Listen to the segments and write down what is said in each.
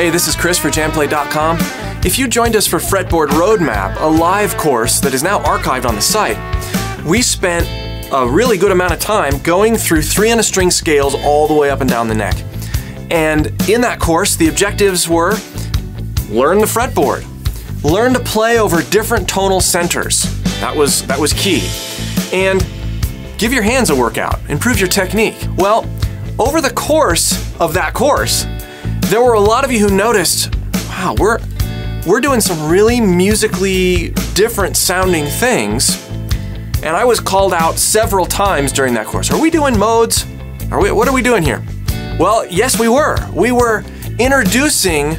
Hey, this is Chris for JamPlay.com. If you joined us for Fretboard Roadmap, a live course that is now archived on the site, we spent a really good amount of time going through 3 on a string scales all the way up and down the neck. And in that course, the objectives were learn the fretboard, learn to play over different tonal centers. That was key. And give your hands a workout, improve your technique. Well, over the course of that course, there were a lot of you who noticed, wow, we're doing some really musically different sounding things. And I was called out several times during that course. Are we doing modes? What are we doing here? Well, yes, we were. We were introducing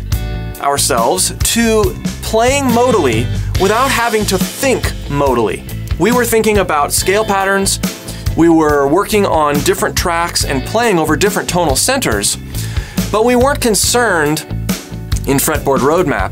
ourselves to playing modally without having to think modally. We were thinking about scale patterns. We were working on different tracks and playing over different tonal centers. But we weren't concerned in Fretboard Roadmap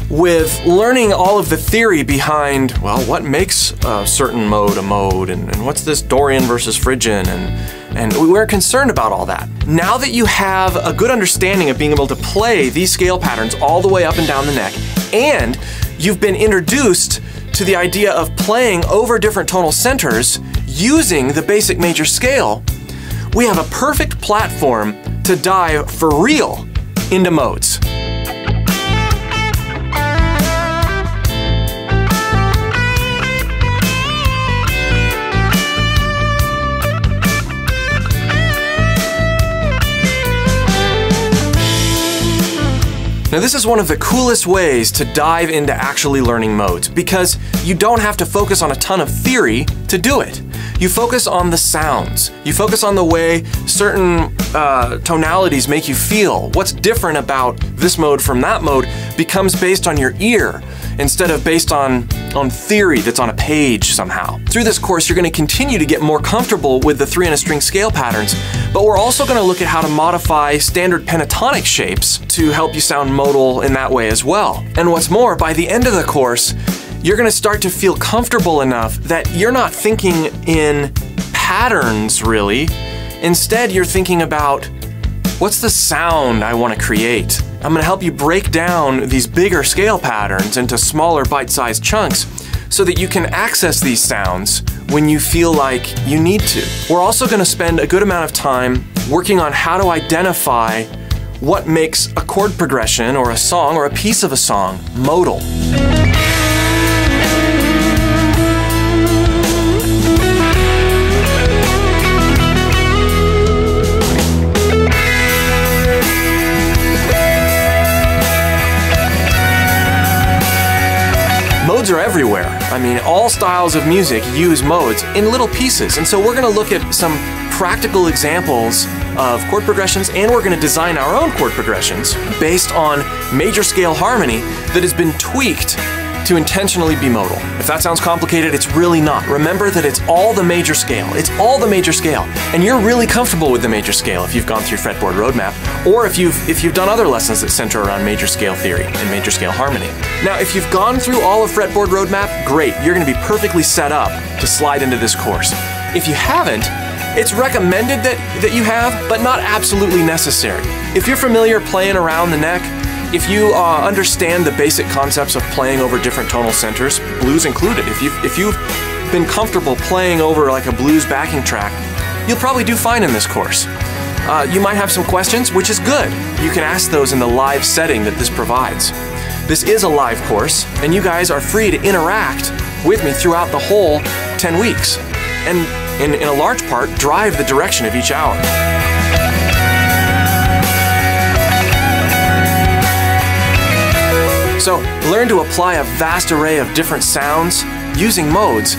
with learning all of the theory behind, well, what makes a certain mode a mode, and what's this Dorian versus Phrygian, and we weren't concerned about all that. Now that you have a good understanding of being able to play these scale patterns all the way up and down the neck, and you've been introduced to the idea of playing over different tonal centers using the basic major scale, we have a perfect platform to dive for real into modes. Now this is one of the coolest ways to dive into actually learning modes, because you don't have to focus on a ton of theory to do it. You focus on the sounds. You focus on the way certain tonalities make you feel. What's different about this mode from that mode becomes based on your ear instead of based on theory that's on a page somehow. Through this course, you're going to continue to get more comfortable with the 3 on a string scale patterns, but we're also going to look at how to modify standard pentatonic shapes to help you sound modal in that way as well. And what's more, by the end of the course, you're going to start to feel comfortable enough that you're not thinking in patterns, really. Instead, you're thinking about, what's the sound I want to create? I'm going to help you break down these bigger scale patterns into smaller bite-sized chunks so that you can access these sounds when you feel like you need to. We're also going to spend a good amount of time working on how to identify what makes a chord progression or a song or a piece of a song modal. Modes are everywhere. I mean, all styles of music use modes in little pieces, and so we're going to look at some practical examples of chord progressions, and we're going to design our own chord progressions based on major scale harmony that has been tweaked to intentionally be modal. If that sounds complicated, it's really not. Remember that it's all the major scale. It's all the major scale. And you're really comfortable with the major scale if you've gone through Fretboard Roadmap, or if you've done other lessons that center around major scale theory and major scale harmony. Now, if you've gone through all of Fretboard Roadmap, great. You're going to be perfectly set up to slide into this course. If you haven't, it's recommended that you have, but not absolutely necessary. If you're familiar playing around the neck, if you understand the basic concepts of playing over different tonal centers, blues included, if you've been comfortable playing over like a blues backing track, you'll probably do fine in this course. You might have some questions, which is good. You can ask those in the live setting that this provides. This is a live course, and you guys are free to interact with me throughout the whole 10 weeks, and in a large part, drive the direction of each hour. So learn to apply a vast array of different sounds using modes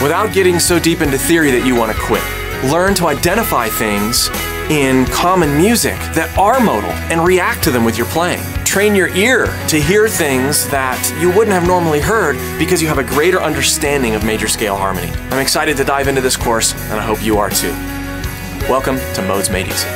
without getting so deep into theory that you want to quit. Learn to identify things in common music that are modal and react to them with your playing. Train your ear to hear things that you wouldn't have normally heard because you have a greater understanding of major scale harmony. I'm excited to dive into this course, and I hope you are too. Welcome to Modes Made Easy.